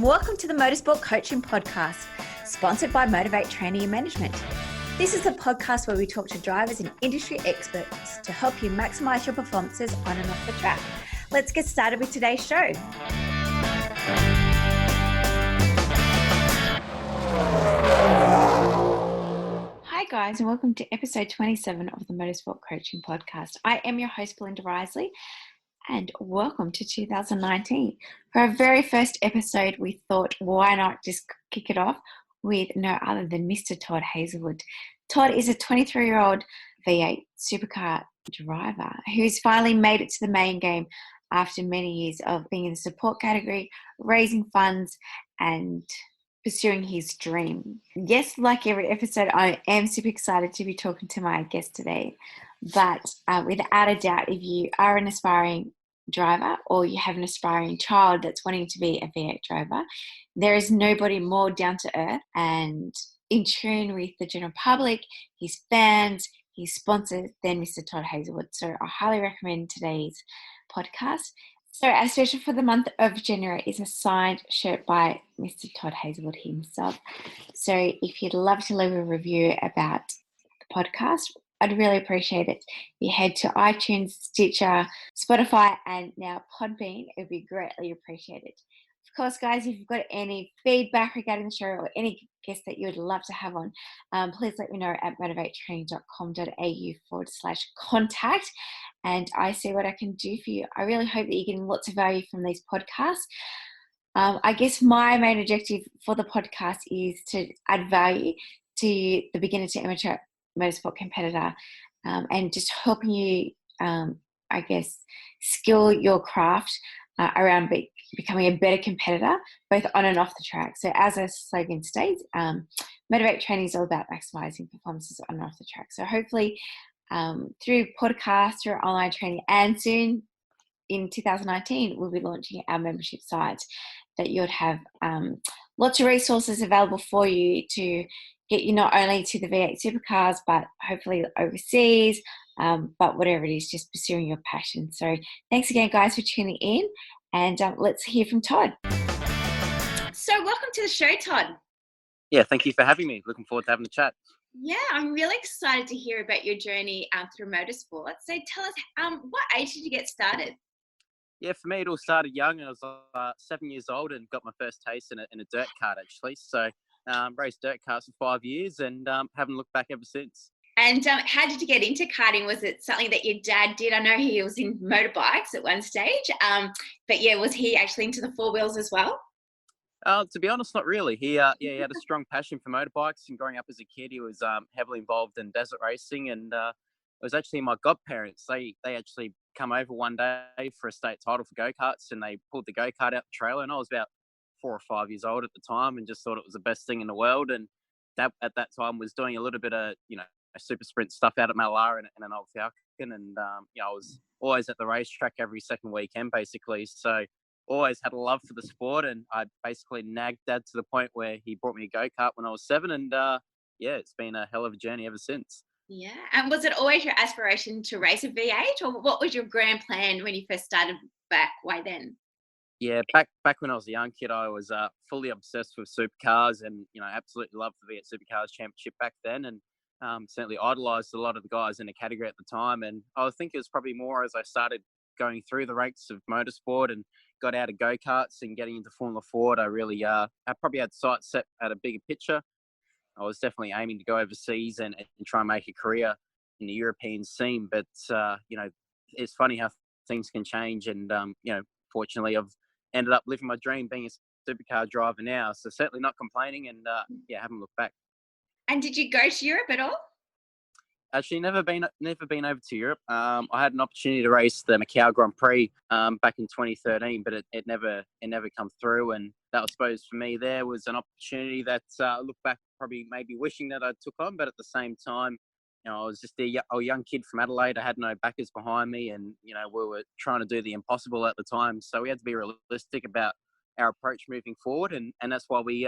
and welcome to the Motorsport Coaching Podcast, sponsored by Motivate Training and Management. This is a podcast where we talk to drivers and industry experts to help you maximize your performances on and off the track. Let's get started with today's show. Hi guys, and welcome to episode 27 of the Motorsport Coaching Podcast. I am your host, Belinda Risley, and welcome to 2019. For our very first episode, we thought, why not just kick it off with no other than Mr. Todd Hazelwood. Todd is a 23-year-old V8 supercar driver who's finally made it to the main game after many years of being in the support category, raising funds, and pursuing his dream. Yes, like every episode, I am super excited to be talking to my guest today. But without a doubt, if you are an aspiring driver or you have an aspiring child that's wanting to be a V8 driver, there is nobody more down to earth and in tune with the general public, his fans, his sponsors than Mr. Todd Hazelwood. So I highly recommend today's podcast. So our special for the month of January is a signed shirt by Mr. Todd Hazelwood himself. So if you'd love to leave a review about the podcast, I'd really appreciate it. You head to iTunes, Stitcher, Spotify, and now Podbean. It would be greatly appreciated. Of course, guys, if you've got any feedback regarding the show or any guests that you would love to have on, please let me know at motivatetraining.com.au/contact, and I see what I can do for you. I really hope that you're getting lots of value from these podcasts. I guess my main objective for the podcast is to add value to the beginner to amateur motorsport competitor, and just helping you, skill your craft around becoming a better competitor, both on and off the track. So as our slogan states, Motivate Training is all about maximizing performances on and off the track. So hopefully through podcasts, through online training, and soon in 2019, we'll be launching our membership site that you'll have lots of resources available for you to get you not only to the V8 supercars, but hopefully overseas, but whatever it is, just pursuing your passion. So thanks again, guys, for tuning in, and let's hear from Todd. So welcome to the show, Todd. Yeah, thank you for having me. Looking forward to having a chat. Yeah, I'm really excited to hear about your journey through motorsport. So tell us, what age did you get started? Yeah, for me, it all started young. I was 7 years old and got my first taste in a dirt kart, actually. So raced dirt karts for 5 years and haven't looked back ever since. And how did you get into karting? Was it something that your dad did? I know he was in motorbikes at one stage. But yeah, was he actually into the four wheels as well? To be honest, not really. He had a strong passion for motorbikes, and growing up as a kid, he was heavily involved in desert racing. And it was actually my godparents. They actually come over one day for a state title for go-karts, and they pulled the go-kart out the trailer. And I was about 4 or 5 years old at the time, and just thought it was the best thing in the world. And that at that time was doing a little bit of super sprint stuff out at Malala in an old Falcon, and I was always at the racetrack every second weekend, basically. So always had a love for the sport, and I basically nagged Dad to the point where he brought me a go-kart when I was 7, and it's been a hell of a journey ever since. Yeah, and was it always your aspiration to race a V8, or what was your grand plan when you first started back way then? Yeah, back when I was a young kid, I was fully obsessed with supercars, and absolutely loved the V8 Supercars Championship back then, and certainly idolised a lot of the guys in the category at the time. And I think it was probably more as I started going through the ranks of motorsport and got out of go-karts and getting into Formula Ford, I really I probably had sights set at a bigger picture. I was definitely aiming to go overseas and try and make a career in the European scene. But, it's funny how things can change. And, fortunately, I've ended up living my dream being a supercar driver now. So certainly not complaining, and, haven't looked back. And did you go to Europe at all? Actually, never been over to Europe. I had an opportunity to race the Macau Grand Prix back in 2013, but it never come through. And that, I suppose, for me, there was an opportunity that I look back probably maybe wishing that I took on, but at the same time, I was just a young kid from Adelaide. I had no backers behind me, and we were trying to do the impossible at the time. So we had to be realistic about our approach moving forward, and that's why we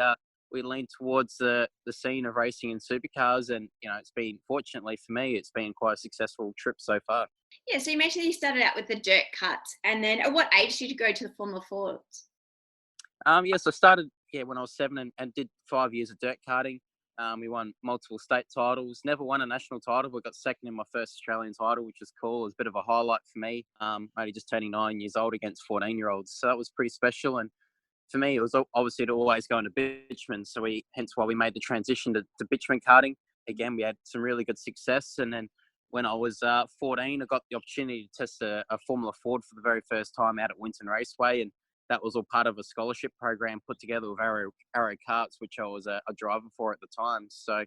lean towards the scene of racing in supercars. And, it's been, fortunately for me, it's been quite a successful trip so far. Yeah, so you mentioned you started out with the dirt cuts, and then at what age did you go to the Formula Fords? So I started when I was 7 and did 5 years of dirt karting. We won multiple state titles. Never won a national title, but got second in my first Australian title, which was cool. It was a bit of a highlight for me. Only just turning 9 years old against 14-year-olds, so that was pretty special. And for me, it was obviously to always go into bitchman. So hence why we made the transition to bitchman karting. Again, we had some really good success. And then when I was 14, I got the opportunity to test a Formula Ford for the very first time out at Winton Raceway. And that was all part of a scholarship program put together with Arrow Karts, which I was a driver for at the time. So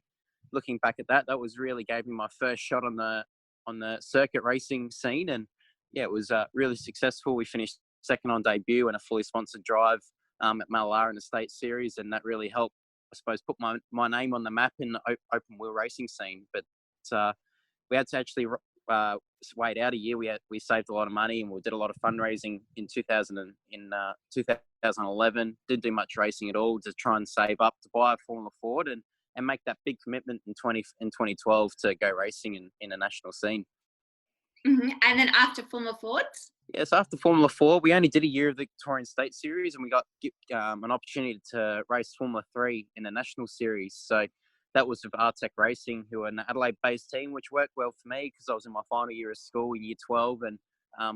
looking back at that, that was really gave me my first shot on the circuit racing scene. And yeah, it was really successful. We finished second on debut and a fully sponsored drive at Malara in the State Series, and that really helped, I suppose, put my name on the map in the open wheel racing scene. But we had to actually wait out a year. We saved a lot of money, and we did a lot of fundraising in 2011. Didn't do much racing at all to try and save up to buy a Formula Ford and make that big commitment in 2012 to go racing in a national scene. Mm-hmm. And then after Formula Fords? Yes, after Formula 4, we only did a year of the Victorian State Series, and we got an opportunity to race Formula 3 in the National Series. So that was with Artec Racing, who are an Adelaide-based team, which worked well for me because I was in my final year of school in year 12 and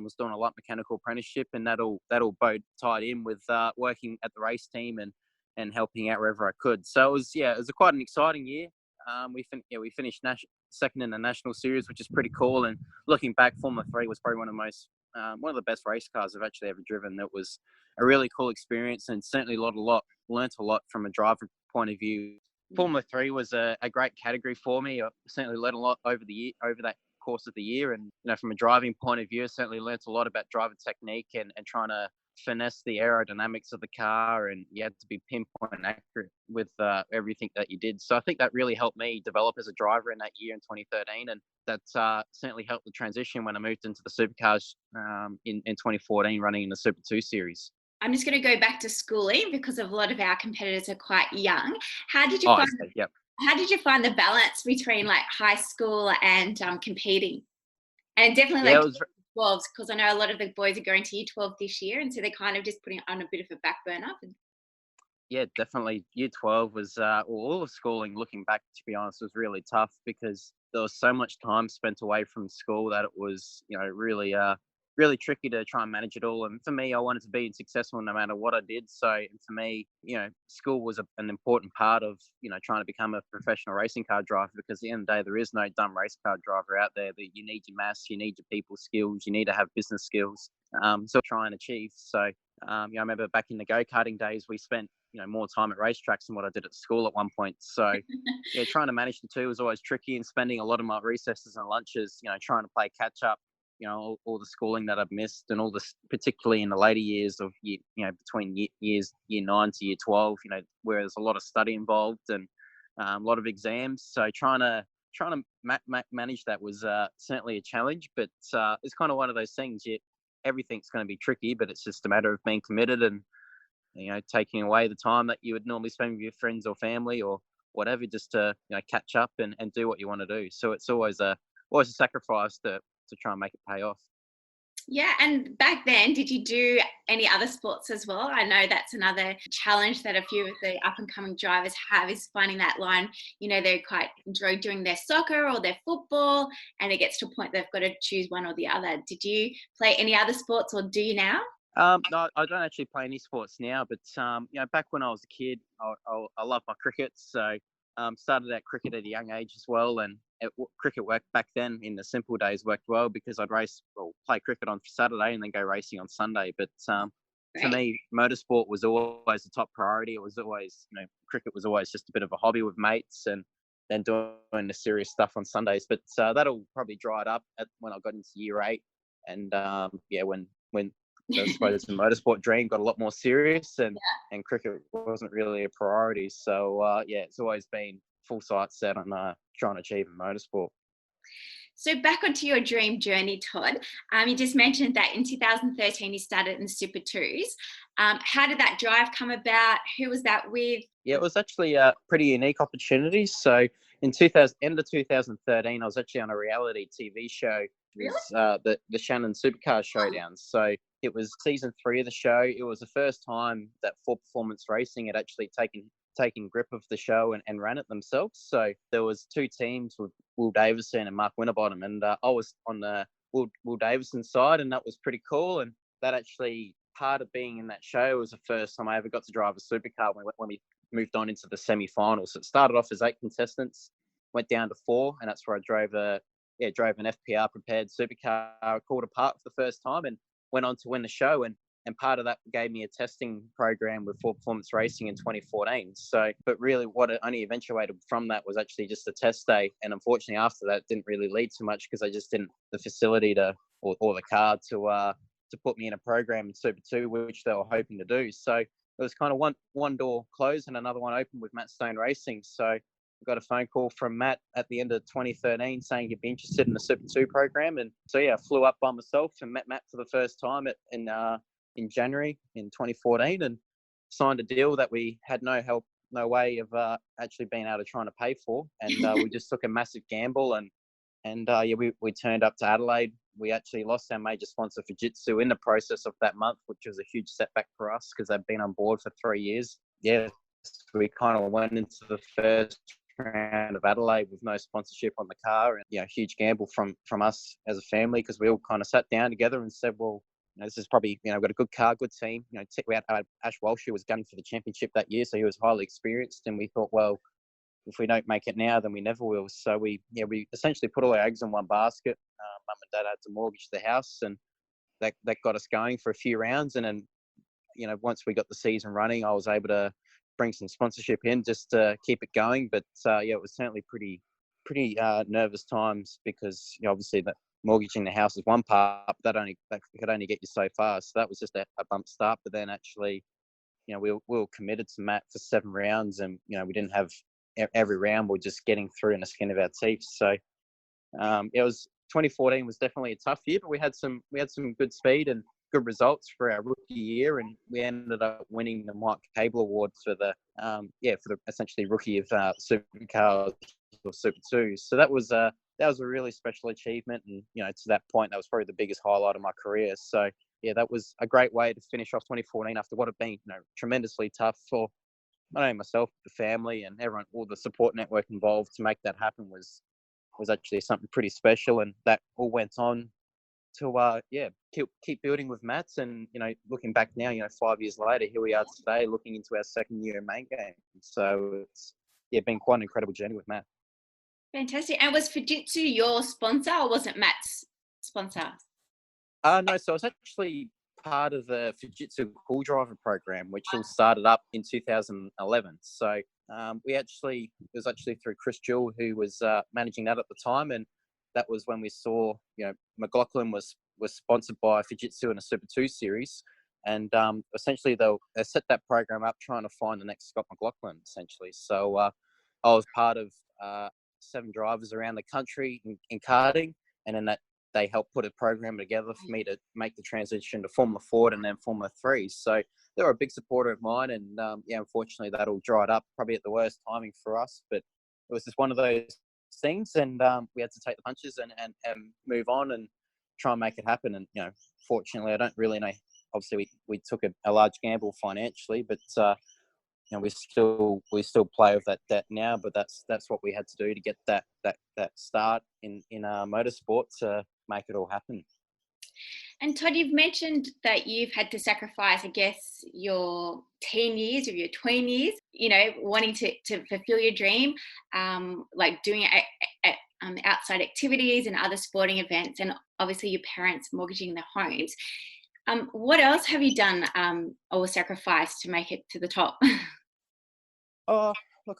was doing a light mechanical apprenticeship, and that all both tied in with working at the race team and helping out wherever I could. So it was quite an exciting year. We finished second in the National Series, which is pretty cool. And looking back, Formula 3 was probably one of the best race cars I've actually ever driven. That was a really cool experience, and certainly learnt a lot from a driver point of view. Formula 3 was a great category for me. I certainly learned a lot over that course of the year. And, from a driving point of view, I certainly learnt a lot about driver technique and trying to finesse the aerodynamics of the car, and you had to be pinpoint and accurate with everything that you did. So I think that really helped me develop as a driver in that year in 2013, and that certainly helped the transition when I moved into the supercars in 2014, running in the Super 2 series. I'm just going to go back to schooling because a lot of our competitors are quite young. How did you find the balance between like high school and competing? And definitely like 12s, because I know a lot of the boys are going to year 12 this year, and so they're kind of just putting it on a bit of a back burner. Yeah, definitely. Year 12 was, all of schooling, looking back, to be honest, was really tough because there was so much time spent away from school that it was, really tricky to try and manage it all. And for me, I wanted to be successful no matter what I did. So for me, school was an important part of, trying to become a professional racing car driver, because at the end of the day, there is no dumb race car driver out there. That you need your maths, you need your people skills, you need to have business skills. So try and achieve. So, I remember back in the go-karting days, we spent, more time at racetracks than what I did at school at one point. So yeah, trying to manage the two was always tricky, and spending a lot of my recesses and lunches, trying to play catch up, all the schooling that I've missed, and all this, particularly in the later years of between year 9 to year 12, where there's a lot of study involved and a lot of exams. So trying to manage that was certainly a challenge, but it's kind of one of those things. Everything's going to be tricky, but it's just a matter of being committed and taking away the time that you would normally spend with your friends or family or whatever, just to catch up and do what you want to do. So it's always a sacrifice to try and make it pay off. Yeah, and back then, did you do any other sports as well? I know that's another challenge that a few of the up-and-coming drivers have, is finding that line. They quite enjoy doing their soccer or their football, and it gets to a point they've got to choose one or the other. Did you play any other sports, or do you now? No, I don't actually play any sports now, but back when I was a kid, I loved my cricket. So started out cricket at a young age as well, and cricket worked back then in the simple days worked well because I'd play cricket on Saturday and then go racing on Sunday. But for me, motorsport was always the top priority. It was always, cricket was always just a bit of a hobby with mates, and then doing the serious stuff on Sundays. But that'll probably dried up when I got into year 8, and when I suppose the motorsport dream got a lot more serious, and cricket wasn't really a priority. So it's always been full sight set on trying to achieve in motorsport. So back onto your dream journey, Todd. You just mentioned that in 2013 you started in the Super 2s. How did that drive come about? Who was that with? Yeah, it was actually a pretty unique opportunity. So in end of 2013, I was actually on a reality TV show Really? was the Shannon Supercar Showdown. So it was season 3 of the show. It was the first time that For Performance Racing had actually taken grip of the show and ran it themselves. So there was 2 teams with Will Davison and Mark Winterbottom, and I was on the Will Davison side, and that was pretty cool. And that actually, part of being in that show, was the first time I ever got to drive a supercar when we moved on into the semi-finals. So it started off as 8 contestants, went down to 4, and that's where I drove an FPR prepared supercar at Calder Park for the first time, and went on to win the show. And part of that gave me a testing program with For Performance Racing in 2014. So, but really what it only eventuated from that was actually just a test day. And unfortunately after that, it didn't really lead to much because I just didn't the facility or the car to put me in a program in Super 2, which they were hoping to do. So it was kind of one door closed and another one open with Matt Stone Racing. So I got a phone call from Matt at the end of 2013 saying he'd be interested in the Super 2 program. And so, yeah, I flew up by myself and met Matt for the first time in January in 2014 and signed a deal that we had no way of actually being able to try to pay for. And we just took a massive gamble and we turned up to Adelaide. We actually lost our major sponsor, Fujitsu, in the process of that month, which was a huge setback for us because they've been on board for 3 years. Yeah, so we kind of went into the first round of Adelaide with no sponsorship on the car, and huge gamble from us as a family because we all kind of sat down together and said, well, this is probably, we've got a good car, good team. We had Ash Walsh, who was gunning for the championship that year, so he was highly experienced, and we thought, well, if we don't make it now, then we never will. So we essentially put all our eggs in one basket. Mum and Dad had to mortgage the house, and that got us going for a few rounds. And then, once we got the season running, I was able to bring some sponsorship in just to keep it going. But it was certainly pretty nervous times because obviously that mortgaging the house is one part, but that could only get you so far. So that was just a bump start. But then actually, we were committed to Matt for 7 rounds, and we didn't have every round. We're just getting through in the skin of our teeth. So it was 2014 was definitely a tough year, but we had some good speed and good results for our rookie year, and we ended up winning the Mike Cable Award for the essentially rookie of Supercars or Super 2. So that was a really special achievement, and to that point, that was probably the biggest highlight of my career. So yeah, that was a great way to finish off 2014 after what had been tremendously tough for not only myself, but the family and everyone, all the support network involved to make that happen was actually something pretty special. And that all went on to keep building with Mats. And looking back now, 5 years later, here we are today, looking into our second year in main game. So it's been quite an incredible journey with Matt. Fantastic. And was Fujitsu your sponsor, or was it Matt's sponsor? No, so I was actually part of the Fujitsu Cool Driver program, which all started up in 2011. So it was actually through Chris Jewell, who was managing that at the time, and that was when we saw McLaughlin was sponsored by Fujitsu in a Super 2 series, and essentially they set that program up trying to find the next Scott McLaughlin, essentially. So I was part of 7 drivers around the country in karting, and then that they helped put a program together for me to make the transition to Formula Ford and then Formula 3. So they were a big supporter of mine, and unfortunately that all dried up probably at the worst timing for us, but it was just one of those things, and we had to take the punches and move on and try and make it happen. And fortunately, I don't really know, obviously we took a large gamble financially, but we still play with that debt now, but that's what we had to do to get that start in motorsport to make it all happen. And Todd, you've mentioned that you've had to sacrifice, I guess, your teen years or your tween years, wanting to fulfill your dream, like doing outside activities and other sporting events, and obviously your parents mortgaging their homes. What else have you done or sacrificed to make it to the top? Oh, look,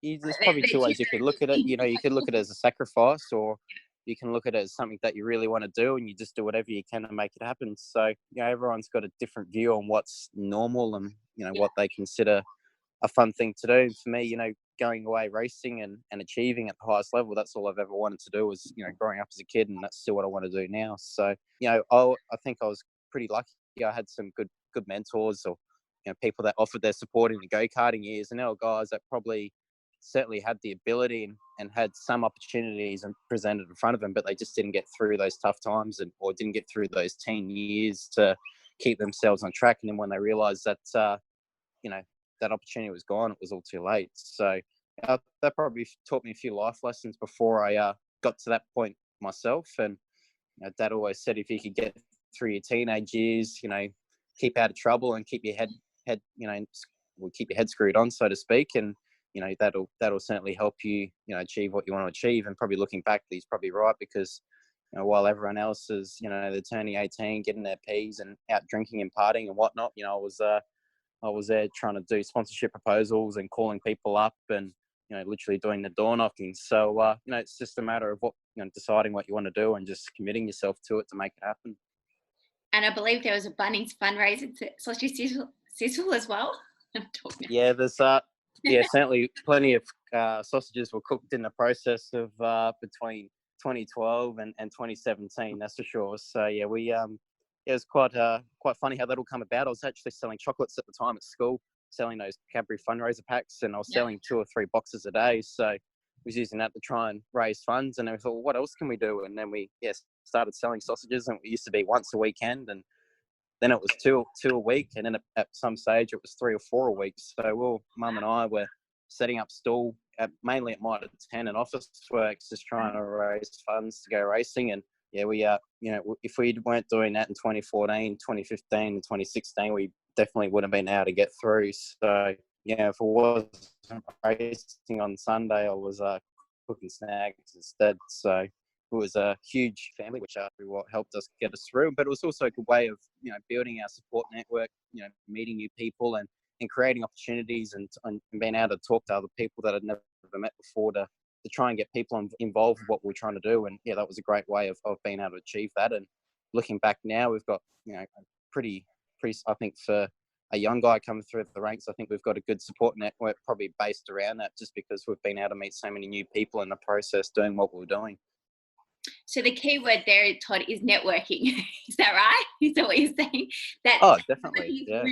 there's probably 2 ways you could look at it. You could look at it as a sacrifice, or you can look at it as something that you really want to do, and you just do whatever you can to make it happen. So, everyone's got a different view on what's normal and, what they consider a fun thing to do. For me, going away racing and achieving at the highest level, that's all I've ever wanted to do was, growing up as a kid, and that's still what I want to do now. So, I think I was pretty lucky. I had some good mentors, or people that offered their support in the go-karting years, and there were guys that probably certainly had the ability and had some opportunities and presented in front of them, but they just didn't get through those tough times or didn't get through those teen years to keep themselves on track. And then when they realized that, that opportunity was gone, it was all too late. So that probably taught me a few life lessons before I got to that point myself. And Dad always said, if you could get through your teenage years, keep out of trouble and keep your head, keep your head screwed on, so to speak. And, that'll certainly help you, achieve what you want to achieve. And probably looking back, he's probably right, because, while everyone else is, they're turning 18, getting their Ps and out drinking and partying and whatnot, I was there trying to do sponsorship proposals and calling people up and, literally doing the door knocking. So, it's just a matter of deciding what you want to do and just committing yourself to it to make it happen. And I believe there was a Bunnings fundraiser to sausage sizzle as well. Yeah, there's certainly plenty of sausages were cooked in the process of between 2012 and 2017. That's for sure. So yeah, it was quite funny how that all come about. I was actually selling chocolates at the time at school, selling those Cadbury fundraiser packs, and I was selling 2 or 3 boxes a day. So I was using that to try and raise funds. And I thought, well, what else can we do? And then we started selling sausages, and it used to be once a weekend, and then it was two a week, and then at some stage it was 3 or 4 a week. So Mum and I were setting up stall mainly at Mitre 10 and office works, just trying to raise funds to go racing. And yeah, we if we weren't doing that in 2014, 2015, and 2016, we definitely wouldn't have been able to get through. So yeah, if it wasn't racing on Sunday, I was cooking snacks instead. So it was a huge family, which what helped us get us through. But it was also a good way of building our support network, meeting new people and creating opportunities and being able to talk to other people that I'd never met before to try and get people involved with what we're trying to do. And yeah, that was a great way of being able to achieve that. And looking back now, we've got pretty I think for a young guy coming through the ranks, I think we've got a good support network probably based around that, just because we've been able to meet so many new people in the process doing what we're doing. So the key word there, Todd, is networking. Is that right? Is that what you're saying? Definitely. Yeah.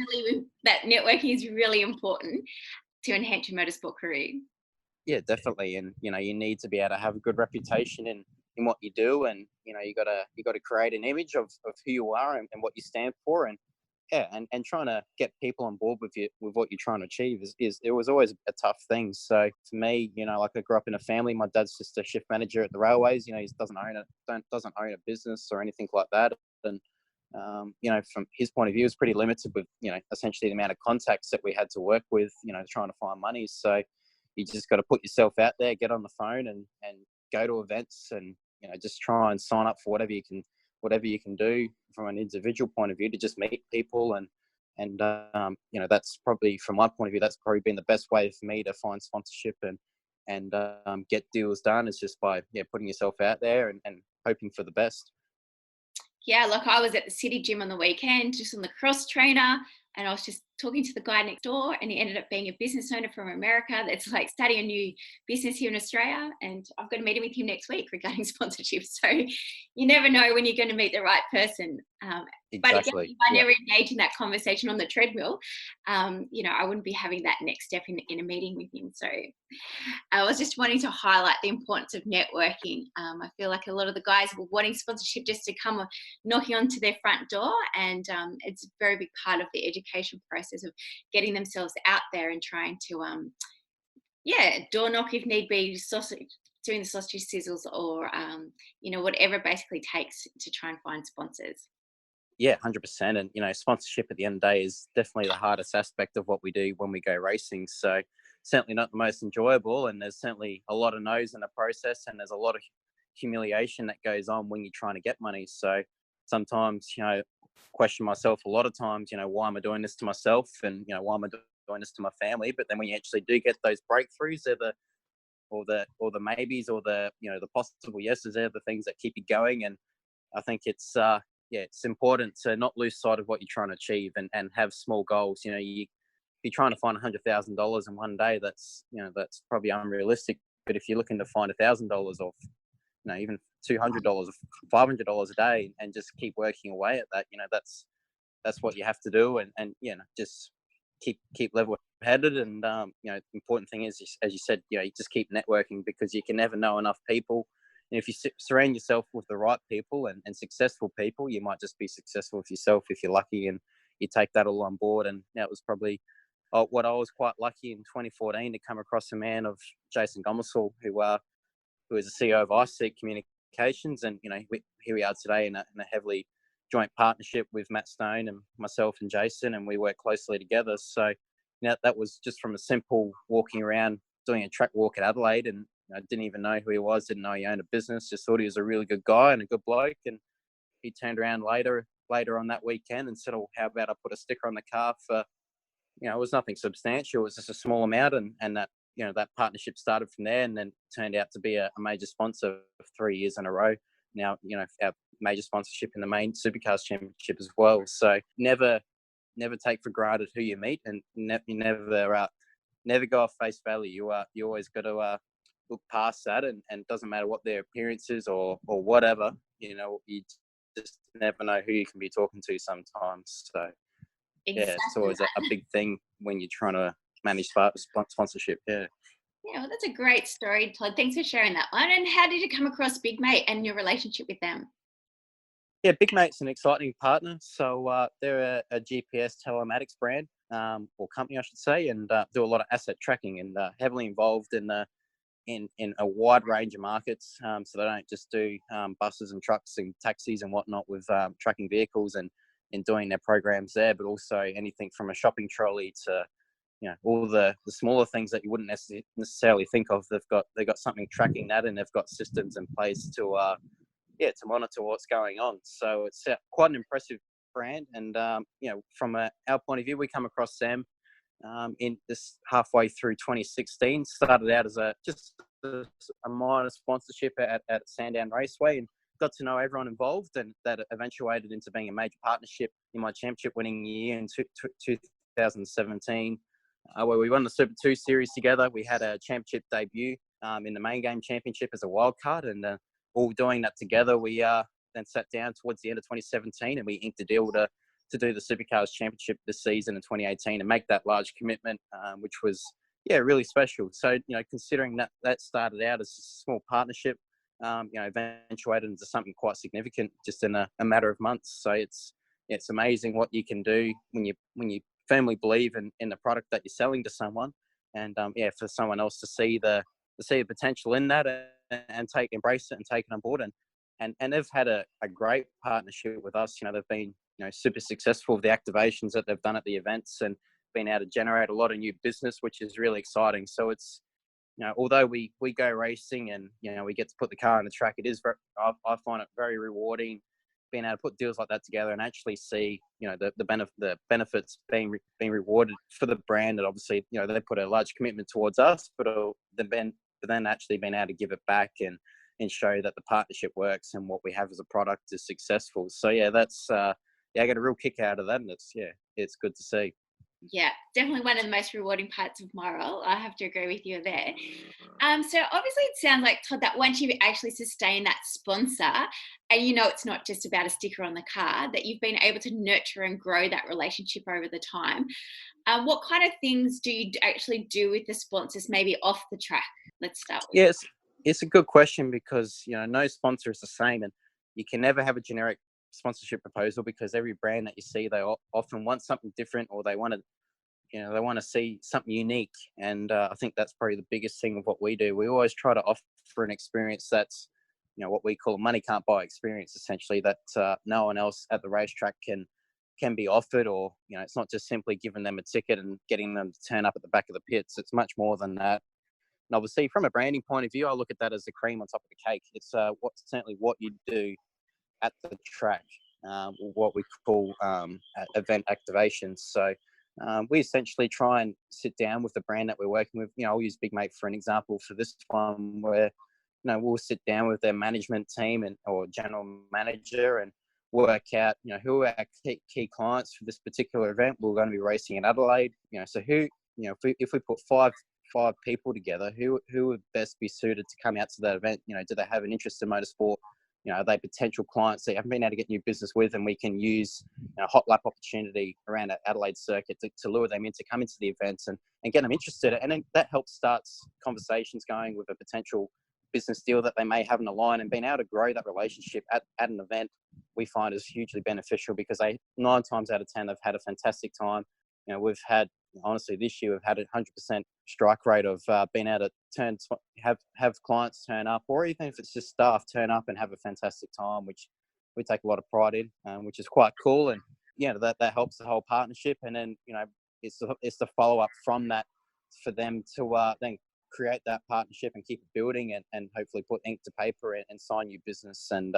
That networking is really important to enhance your motorsport career. Yeah, definitely. And you need to be able to have a good reputation in what you do, and you gotta create an image of who you are and what you stand for. And yeah, and trying to get people on board with what you're trying to achieve is it was always a tough thing. So for me, like I grew up in a family. My dad's just a shift manager at the railways. He doesn't own a business or anything like that. And from his point of view, it's pretty limited with essentially the amount of contacts that we had to work with. Trying to find money. So you just got to put yourself out there, get on the phone, and go to events, and just try and sign up for whatever you can do from an individual point of view to just meet people. And that's probably, from my point of view, that's probably been the best way for me to find sponsorship and get deals done, is just by putting yourself out there and hoping for the best. Yeah, like I was at the city gym on the weekend, just on the cross trainer, and I was just talking to the guy next door, and he ended up being a business owner from America that's like starting a new business here in Australia, and I've got a meeting with him next week regarding sponsorship. So you never know when you're going to meet the right person. Exactly. But again, if I never engage in that conversation on the treadmill, I wouldn't be having that next step in a meeting with him. So I was just wanting to highlight the importance of networking. I feel like a lot of the guys were wanting sponsorship just to come knocking onto their front door, and it's a very big part of the education process of getting themselves out there and trying to, door knock if need be, doing the sausage sizzles, or whatever it basically takes to try and find sponsors. Yeah, 100%. And, sponsorship at the end of the day is definitely the hardest aspect of what we do when we go racing. So certainly not the most enjoyable. And there's certainly a lot of no's in the process, and there's a lot of humiliation that goes on when you're trying to get money. So sometimes, question myself a lot of times, why am I doing this to myself? And, why am I doing this to my family? But then when you actually do get those breakthroughs, they're the maybes, or the possible yeses, they're the things that keep you going. And I think it's important to not lose sight of what you're trying to achieve, and have small goals. If you're trying to find $100,000 in one day, that's probably unrealistic. But if you're looking to find $1,000 or even $200 or $500 a day, and just keep working away at that, that's what you have to do. And just keep level headed. And the important thing is, as you said, you just keep networking, because you can never know enough people. And if you surround yourself with the right people and successful people, you might just be successful with yourself if you're lucky and you take that all on board. And that was probably what I was quite lucky in 2014 to come across a man of Jason Gomersall, who is the CEO of iSeek Communications. And, here we are today in a heavily joint partnership with Matt Stone and myself and Jason, and we work closely together. So, that was just from a simple walking around, doing a track walk at Adelaide, and I didn't even know who he was, didn't know he owned a business, just thought he was a really good guy and a good bloke. And he turned around later on that weekend and said, "Oh, how about I put a sticker on the car for," it was nothing substantial, it was just a small amount, and that, that partnership started from there, and then turned out to be a major sponsor of 3 years in a row. Now, our major sponsorship in the main Supercars Championship as well. So never take for granted who you meet, and you never go off face value. You always got to look past that, and it doesn't matter what their appearance is or whatever. You just never know who you can be talking to sometimes. So Exactly. yeah, it's always a big thing when you're trying to manage sponsorship. Yeah. Yeah, well, that's a great story, Todd. Thanks for sharing that one. And how did you come across Big Mate and your relationship with them? Yeah, Big Mate's an exciting partner. So they're a GPS telematics brand, or company, I should say, and do a lot of asset tracking, and heavily involved in a wide range of markets. So they don't just do buses and trucks and taxis and whatnot with tracking vehicles and doing their programs there, but also anything from a shopping trolley to all the smaller things that you wouldn't necessarily think of. They've got something tracking that, and they've got systems in place to monitor what's going on. So it's quite an impressive brand. And from our point of view, we come across them in this halfway through 2016. Started out as just a minor sponsorship at Sandown Raceway, and got to know everyone involved, and that eventuated into being a major partnership in my championship winning year in 2017, where we won the Super 2 series together. We had a championship debut in the main game championship as a wild card, and all doing that together, we then sat down towards the end of 2017, and we inked a deal to do the Supercars Championship this season in 2018 and make that large commitment, which was really special. So considering that started out as a small partnership, eventuated into something quite significant just in a matter of months. So it's amazing what you can do when you firmly believe in the product that you're selling to someone, and for someone else to see the potential in that and embrace it and take it on board. And they've had a great partnership with us. They've been super successful with the activations that they've done at the events, and been able to generate a lot of new business, which is really exciting. So it's although we go racing and we get to put the car on the track, it is I find it very rewarding being able to put deals like that together and actually see the benefits being rewarded for the brand. And obviously they put a large commitment towards us, but then actually being able to give it back and show that the partnership works and what we have as a product is successful. So that's I get a real kick out of that, and it's good to see. Yeah, definitely one of the most rewarding parts of my role. I have to agree with you there. So obviously it sounds like, Todd, that once you've actually sustained that sponsor, and it's not just about a sticker on the car, that you've been able to nurture and grow that relationship over the time. What kind of things do you actually do with the sponsors, maybe off the track? Let's start with. Yes, it's a good question, because no sponsor is the same, and you can never have a generic sponsorship proposal, because every brand that you see, they often want something different, or they want to see something unique. And I think that's probably the biggest thing of what we do. We always try to offer an experience that's what we call a money can't buy experience, essentially, that no one else at the racetrack can be offered. Or it's not just simply giving them a ticket and getting them to turn up at the back of the pits. It's much more than that. And obviously, from a branding point of view, I look at that as the cream on top of the cake. It's certainly what you do at the track, what we call event activations. So we essentially try and sit down with the brand that we're working with. I'll use Big Mate for an example for this one, where we'll sit down with their management team or general manager and work out who are our key clients for this particular event. We're going to be racing in Adelaide. So who if we put five people together, who would best be suited to come out to that event? Do they have an interest in motorsport? are they potential clients that you haven't been able to get new business with, and we can use hot lap opportunity around Adelaide circuit to lure them in to come into the events and get them interested. And then that helps starts conversations going with a potential business deal that they may have in the line, and being able to grow that relationship at an event we find is hugely beneficial, because they 9 times out of 10 have had a fantastic time. We've had, honestly, this year we've had a 100% strike rate of being able to have clients turn up, or even if it's just staff turn up and have a fantastic time, which we take a lot of pride in, which is quite cool. And that helps the whole partnership. And then it's the follow up from that for them to then create that partnership and keep it building, and hopefully put ink to paper and sign new business and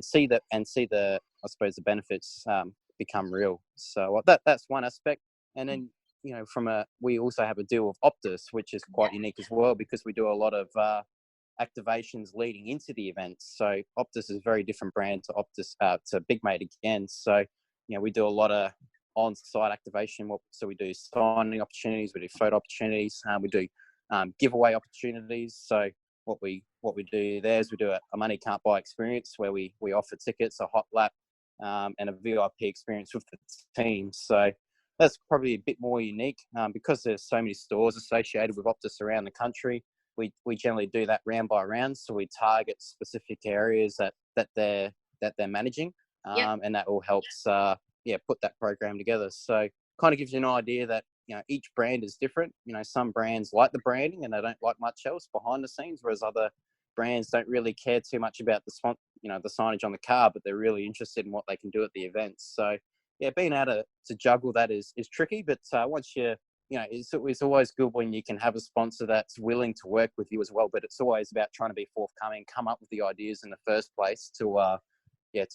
see the I suppose the benefits become real. So that's one aspect. And then we also have a deal with Optus, which is quite unique as well, because we do a lot of activations leading into the events. So Optus is a very different brand to Optus to Big Mate again. So we do a lot of on-site activation. So we do signing opportunities, we do photo opportunities, we do giveaway opportunities. So what we do there is we do a money can't buy experience, where we offer tickets, a hot lap, and a VIP experience with the team. So that's probably a bit more unique, because there's so many stores associated with Optus around the country. We generally do that round by round, so we target specific areas that they're managing, and that all helps put that program together. So kind of gives you an idea that each brand is different. Some brands like the branding and they don't like much else behind the scenes, whereas other brands don't really care too much about the signage on the car, but they're really interested in what they can do at the events. So being able to juggle that is tricky, but once it's always good when you can have a sponsor that's willing to work with you as well. But it's always about trying to be forthcoming, come up with the ideas in the first place to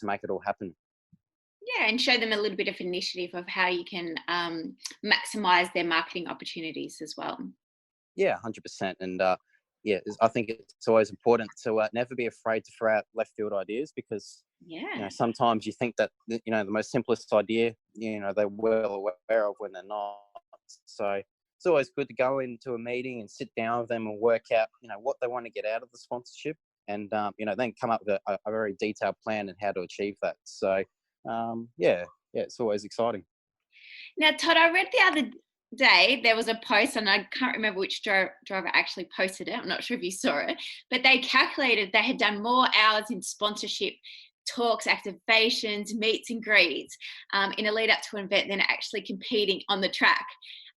make it all happen. Yeah, and show them a little bit of initiative of how you can maximize their marketing opportunities as well. Yeah, 100%. And I think it's always important to never be afraid to throw out left field ideas, because sometimes you think that the most simplest idea they're well aware of when they're not. So it's always good to go into a meeting and sit down with them and work out what they want to get out of the sponsorship, and then come up with a very detailed plan and how to achieve that. So it's always exciting. Now, Todd, I read the other day there was a post, and I can't remember which driver actually posted it. I'm not sure if you saw it, but they calculated they had done more hours in sponsorship talks, activations, meets and greets in a lead up to an event than actually competing on the track.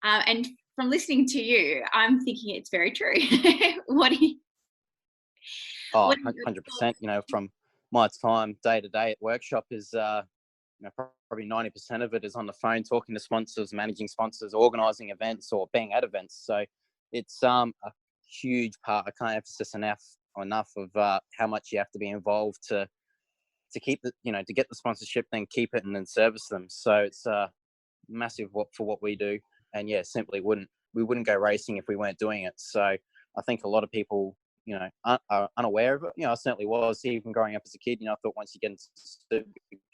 And from listening to you, I'm thinking it's very true. What do you? 100%. From my time day to day at workshop is probably 90% of it is on the phone, talking to sponsors, managing sponsors, organising events, or being at events. So it's a huge part. I can't emphasize enough of how much you have to be involved to keep to get the sponsorship, then keep it, and then service them. So it's massive for what we do. And simply we wouldn't go racing if we weren't doing it. So I think a lot of people are unaware of it. I certainly was, even growing up as a kid. I thought once you get into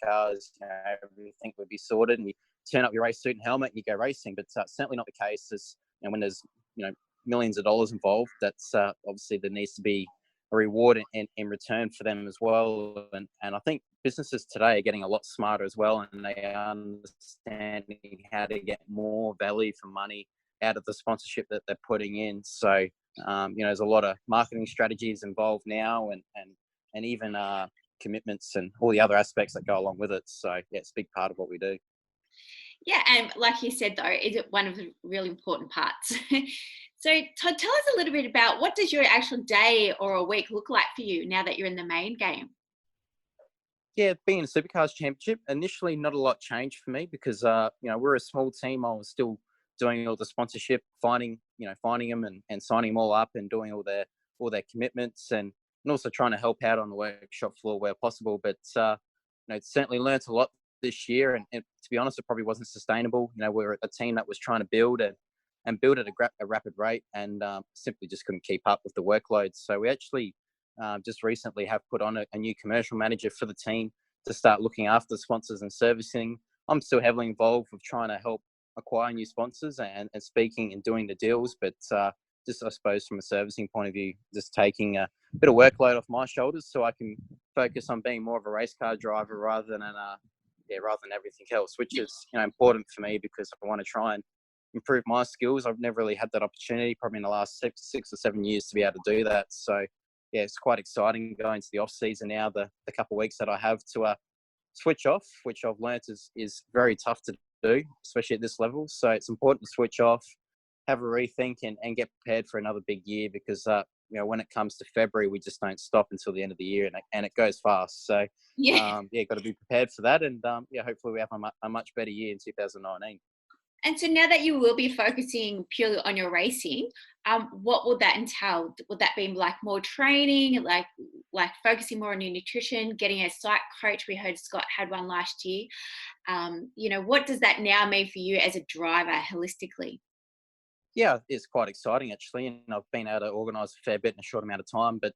supercars, everything would be sorted, and you turn up your race suit and helmet and you go racing. But certainly not the case. As when there's millions of dollars involved, that's obviously there needs to be a reward in return for them as well. And I think businesses today are getting a lot smarter as well, and they are understanding how to get more value for money out of the sponsorship that they're putting in. So there's a lot of marketing strategies involved now, and even commitments and all the other aspects that go along with it. So it's a big part of what we do. Yeah, and like you said, though, is it one of the really important parts? So, Todd, tell us a little bit about what does your actual day or a week look like for you now that you're in the main game? Yeah, being a Supercars Championship, initially not a lot changed for me, because we're a small team. I was still doing all the sponsorship, finding them and signing them all up, and doing all their commitments, and also trying to help out on the workshop floor where possible. But certainly learnt a lot this year, and to be honest, it probably wasn't sustainable. We're a team that was trying to build at a rapid rate, and simply just couldn't keep up with the workload. So we actually just recently have put on a new commercial manager for the team to start looking after the sponsors and servicing. I'm still heavily involved with trying to help acquire new sponsors and speaking and doing the deals, but just I suppose from a servicing point of view, just taking a bit of workload off my shoulders so I can focus on being more of a race car driver rather than everything else, which is important for me because I want to try and improve my skills. I've never really had that opportunity, probably in the last six or 7 years, to be able to do that. So yeah, it's quite exciting going to the off season now. The couple of weeks that I have to switch off, which I've learnt is very tough to do, especially at this level. So it's important to switch off, have a rethink, and get prepared for another big year because when it comes to February, we just don't stop until the end of the year, and it goes fast. So Yeah. got to be prepared for that, and hopefully we have a much better year in 2019. And so now that you will be focusing purely on your racing, what will that entail? Would that be like more training, like focusing more on your nutrition, getting a psych coach? We heard Scott had one last year. What does that now mean for you as a driver holistically? Yeah, it's quite exciting actually, and I've been able to organise a fair bit in a short amount of time. But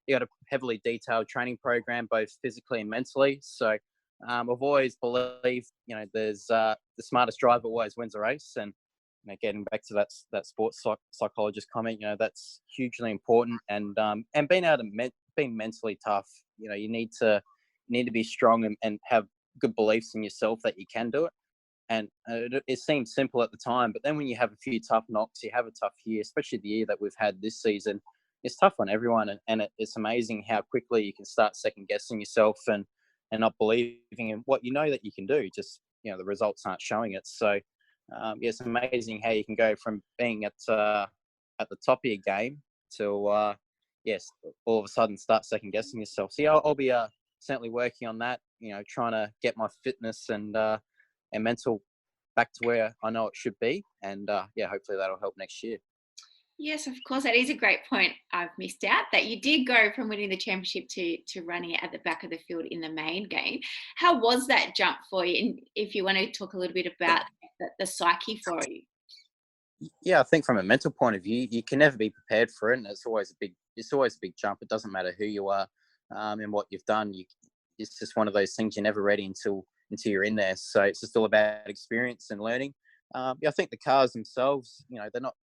you got a heavily detailed training program, both physically and mentally. So I've always believed, there's the smartest driver always wins a race, and getting back to that sports psychologist comment, that's hugely important. And being able to being mentally tough, you need to be strong and have good beliefs in yourself that you can do it. And it seems simple at the time, but then when you have a few tough knocks, you have a tough year, especially the year that we've had this season, it's tough on everyone. And it's amazing how quickly you can start second guessing yourself and not believing in what you know that you can do. Just, the results aren't showing it. So, it's amazing how you can go from being at the top of your game to, yes, all of a sudden start second guessing yourself. So, yeah, I'll be certainly working on that, trying to get my fitness and mental back to where I know it should be. And hopefully that'll help next year. Yes, of course. That is a great point. I've missed out that you did go from winning the championship to running it at the back of the field in the main game. How was that jump for you? And if you want to talk a little bit about the psyche for you. Yeah, I think from a mental point of view, you can never be prepared for it, and it's always a big jump. It doesn't matter who you are and what you've done. It's just one of those things you're never ready until you're in there. So it's just all about experience and learning. I think the cars themselves,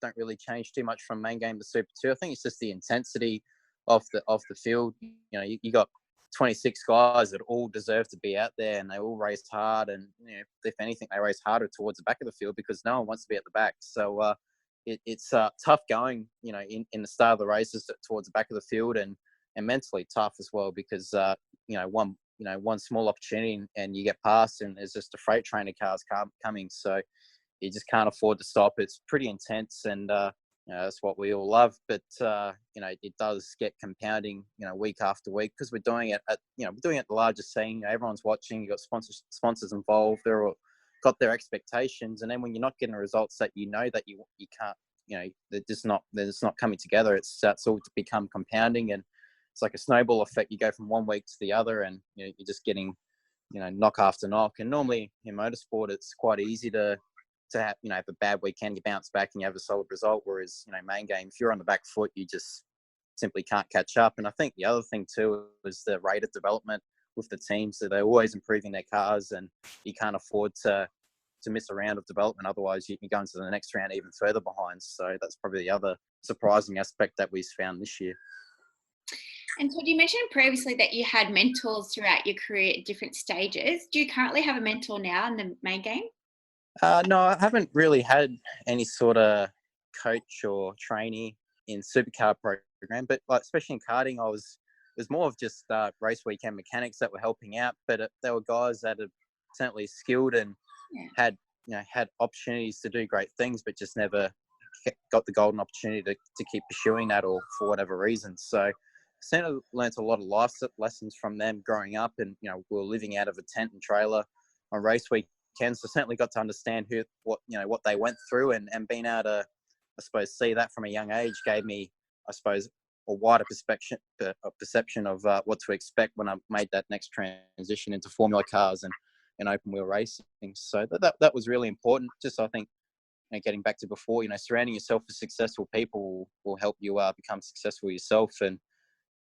don't really change too much from main game to Super 2. I think it's just the intensity of the field. You got 26 guys that all deserve to be out there, and they all race hard. And if anything, they race harder towards the back of the field because no one wants to be at the back. So it's tough going, in the start of the races towards the back of the field, and mentally tough as well because one small opportunity and you get past, and there's just a freight train of cars coming. So you just can't afford to stop. It's pretty intense, and that's what we all love. But it does get compounding, week after week because we're doing it at the largest scene. Everyone's watching. You got sponsors involved. They're all got their expectations, and then when you're not getting the results that that you can't, they're just not coming together. It starts all to become compounding, and it's like a snowball effect. You go from one week to the other, and you're just getting knock after knock. And normally in motorsport, it's quite easy to have have a bad weekend, you bounce back and you have a solid result. Whereas main game, if you're on the back foot, you just simply can't catch up. And I think the other thing too is the rate of development with the team. So they're always improving their cars, and you can't afford to miss a round of development. Otherwise, you can go into the next round even further behind. So that's probably the other surprising aspect that we've found this year. And so you mentioned previously that you had mentors throughout your career at different stages. Do you currently have a mentor now in the main game? No, I haven't really had any sort of coach or trainee in supercar program, but especially in karting, it was more of just race weekend mechanics that were helping out. But there were guys that are certainly skilled and had opportunities to do great things, but just never got the golden opportunity to keep pursuing that, or for whatever reason. So certainly learnt a lot of life lessons from them growing up, and we were living out of a tent and trailer on race weekends, so certainly got to understand what they went through, and being able to, I suppose, see that from a young age gave me, I suppose, a wider perception of what to expect when I made that next transition into Formula cars and open wheel racing. So that was really important. Just, I think, getting back to before, surrounding yourself with successful people will help you become successful yourself. And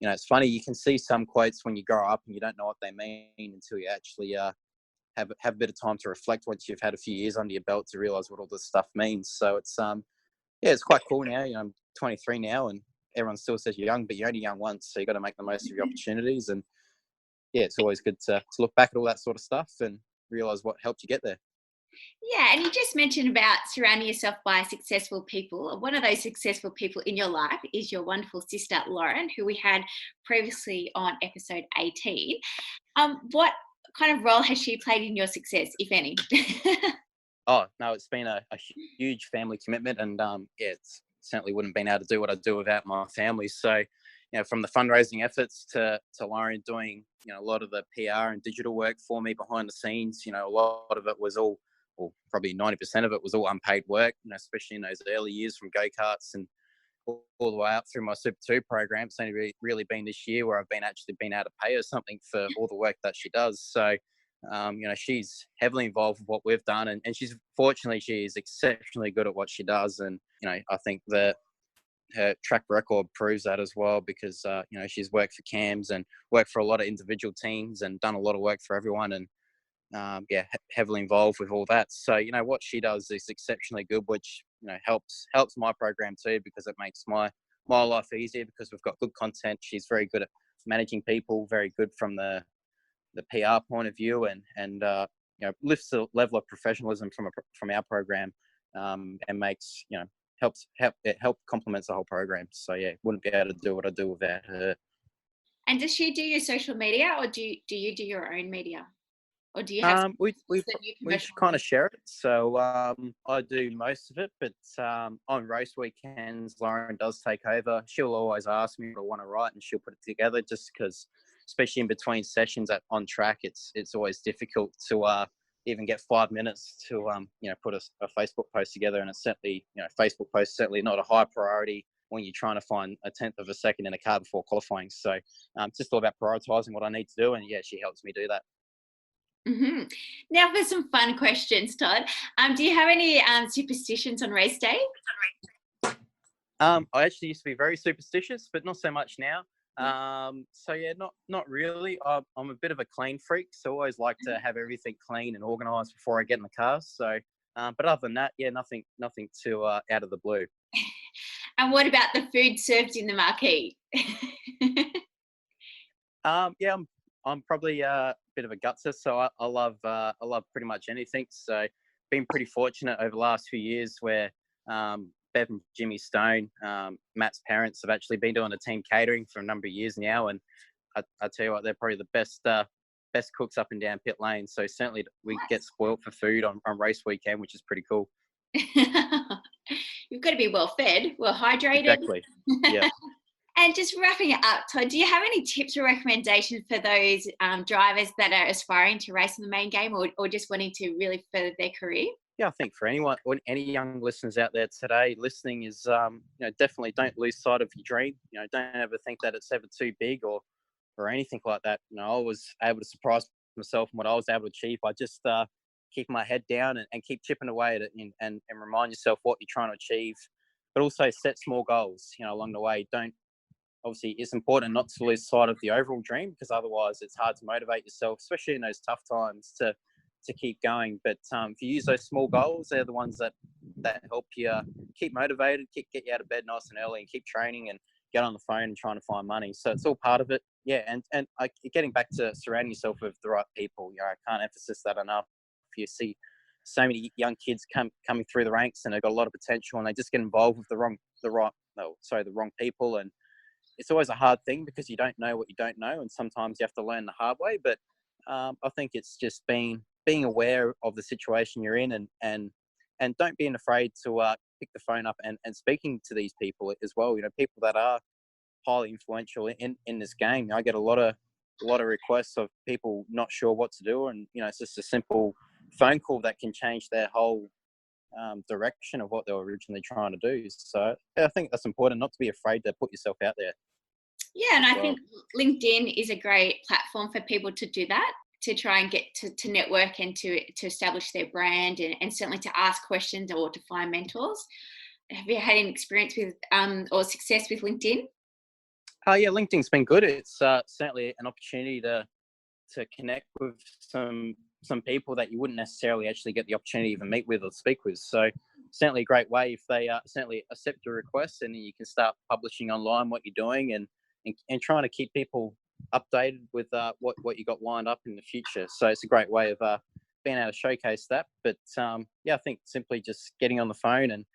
it's funny, you can see some quotes when you grow up and you don't know what they mean until you actually have a bit of time to reflect once you've had a few years under your belt to realize what all this stuff means. So it's yeah, it's quite cool now. You know, I'm 23 now, and everyone still says you're young, but you're only young once, so you got to make the most of your opportunities. And yeah, it's always good to look back at all that sort of stuff and realize what helped you get there. Yeah, and you just mentioned about surrounding yourself by successful people. One of those successful people in your life is your wonderful sister, Lauren, who we had previously on episode 18. What kind of role has she played in your success, if any? Oh no, it's been a huge family commitment, and yeah, it's certainly wouldn't have been able to do what I do without my family. So, you know, from the fundraising efforts to Lauren doing, you know, a lot of the PR and digital work for me behind the scenes, you know, a lot of it was all, well, probably 90% of it was all unpaid work, you know, especially in those early years from go-karts and all the way up through my Super 2 program. It's only really been this year where I've been able to pay her something for all the work that she does. So, you know, she's heavily involved with what we've done, and she is exceptionally good at what she does. And, you know, I think that her track record proves that as well, because, you know, she's worked for CAMS and worked for a lot of individual teams and done a lot of work for everyone. And, yeah, heavily involved with all that. So, you know, what she does is exceptionally good, which, you know, helps my program too, because it makes my life easier because we've got good content. She's very good at managing people, very good from the PR point of view, and you know, lifts the level of professionalism from our program, and makes, you know, it complements the whole program. So yeah, wouldn't be able to do what I do without her. And does she do your social media, or do you do your own media? Or do you have We commercial kind of share it. So I do most of it, but on race weekends, Lauren does take over. She'll always ask me what I want to write, and she'll put it together. Just because, especially in between sessions on track, it's always difficult to even get 5 minutes to you know, put a Facebook post together. And it's certainly, you know, Facebook post certainly not a high priority when you're trying to find a tenth of a second in a car before qualifying. So it's just all about prioritizing what I need to do, and yeah, she helps me do that. Mm-hmm. Now for some fun questions, Todd. Do you have any superstitions on race day? I actually used to be very superstitious, but not so much now. So yeah, not really. I'm a bit of a clean freak, so I always like to have everything clean and organised before I get in the car. So, but other than that, yeah, nothing too out of the blue. And what about the food served in the marquee? Yeah, I'm probably a bit of a gutser, so I love pretty much anything. So, been pretty fortunate over the last few years where Bev and Jimmy Stone, Matt's parents, have actually been doing the team catering for a number of years now, and I tell you what, they're probably the best cooks up and down pit lane. So certainly we get spoilt for food on race weekend, which is pretty cool. You've got to be well fed, well hydrated. Exactly. Yeah. And just wrapping it up, Todd, do you have any tips or recommendations for those drivers that are aspiring to race in the main game, or just wanting to really further their career? Yeah, I think for anyone, or any young listeners out there today listening, is you know, definitely don't lose sight of your dream. You know, don't ever think that it's ever too big or anything like that. You know, I was able to surprise myself in what I was able to achieve by just keep my head down and keep chipping away at it, and remind yourself what you're trying to achieve, but also set small goals, you know, along the way. Don't Obviously, it's important not to lose sight of the overall dream, because otherwise it's hard to motivate yourself, especially in those tough times, to keep going. But if you use those small goals, they're the ones that help you keep motivated, get you out of bed nice and early, and keep training and get on the phone and trying to find money. So it's all part of it. Yeah, and getting back to surrounding yourself with the right people. You know, I can't emphasize that enough. If you see so many young kids coming through the ranks and they've got a lot of potential, and they just get involved with the wrong people, and it's always a hard thing because you don't know what you don't know, and sometimes you have to learn the hard way. But I think it's just being aware of the situation you're in, and don't be afraid to pick the phone up and speaking to these people as well. You know, people that are highly influential in this game. I get a lot of requests of people not sure what to do, and you know, it's just a simple phone call that can change their whole direction of what they were originally trying to do. So I think that's important, not to be afraid to put yourself out there. Yeah, and I think LinkedIn is a great platform for people to do that, to try and get to network and to establish their brand, and certainly to ask questions or to find mentors. Have you had any experience with or success with LinkedIn? Yeah, LinkedIn's been good. It's certainly an opportunity to connect with some people that you wouldn't necessarily actually get the opportunity to even meet with or speak with. So certainly a great way if they certainly accept your request, and then you can start publishing online what you're doing and trying to keep people updated with what you got lined up in the future. So it's a great way of being able to showcase that. But I think simply just getting on the phone, and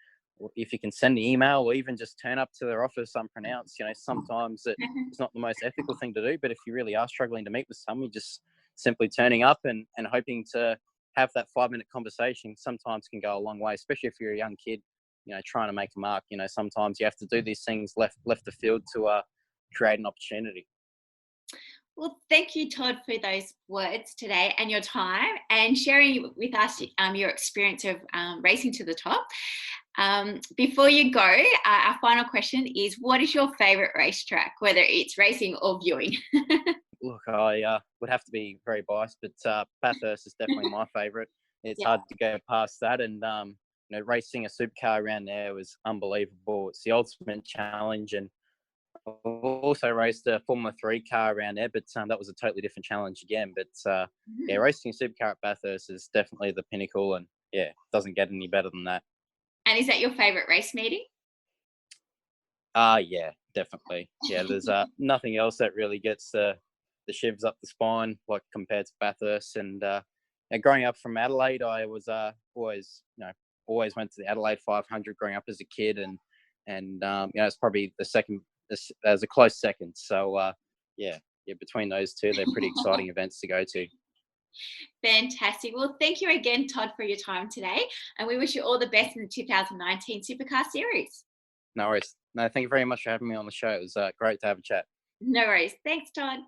if you can send an email or even just turn up to their office unpronounced, sometimes it's not the most ethical thing to do. But if you really are struggling to meet with someone, just simply turning up and hoping to have that 5-minute conversation sometimes can go a long way, especially if you're a young kid, trying to make a mark. Sometimes you have to do these things left the field to create an opportunity. Well, thank you, Todd, for those words today and your time and sharing with us your experience of racing to the top. Before you go, our final question is, what is your favourite racetrack, whether it's racing or viewing? Look, I would have to be very biased, but Bathurst is definitely my favourite. It's hard to go past that, and racing a supercar around there was unbelievable. It's the ultimate challenge, and I've also raced a Formula 3 car around there, but that was a totally different challenge again. But racing a supercar at Bathurst is definitely the pinnacle, and it doesn't get any better than that. And is that your favourite race meeting? Yeah, definitely. Yeah, there's nothing else that really gets the shivs up the spine like compared to Bathurst. And growing up from Adelaide, I was always went to the Adelaide 500 growing up as a kid, and it's probably the second as a close second. So between those two, they're pretty exciting events to go to. Fantastic. Well, thank you again, Todd, for your time today, and we wish you all the best in the 2019 Supercar Series. No worries. No, thank you very much for having me on the show. It was great to have a chat. No worries. Thanks, Todd.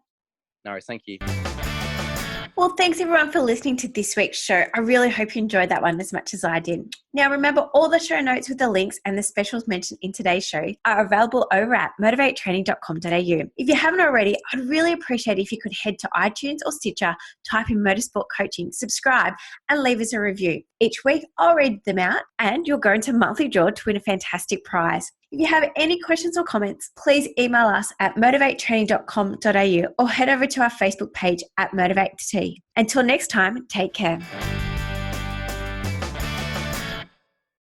No worries. Thank you. Well, thanks everyone for listening to this week's show. I really hope you enjoyed that one as much as I did. Now, remember, all the show notes with the links and the specials mentioned in today's show are available over at motivatetraining.com.au. If you haven't already, I'd really appreciate if you could head to iTunes or Stitcher, type in Motorsport Coaching, subscribe, and leave us a review. Each week, I'll read them out, and you'll go into a monthly draw to win a fantastic prize. If you have any questions or comments, please email us at motivatetraining.com.au or head over to our Facebook page at Motivate T. Until next time, take care.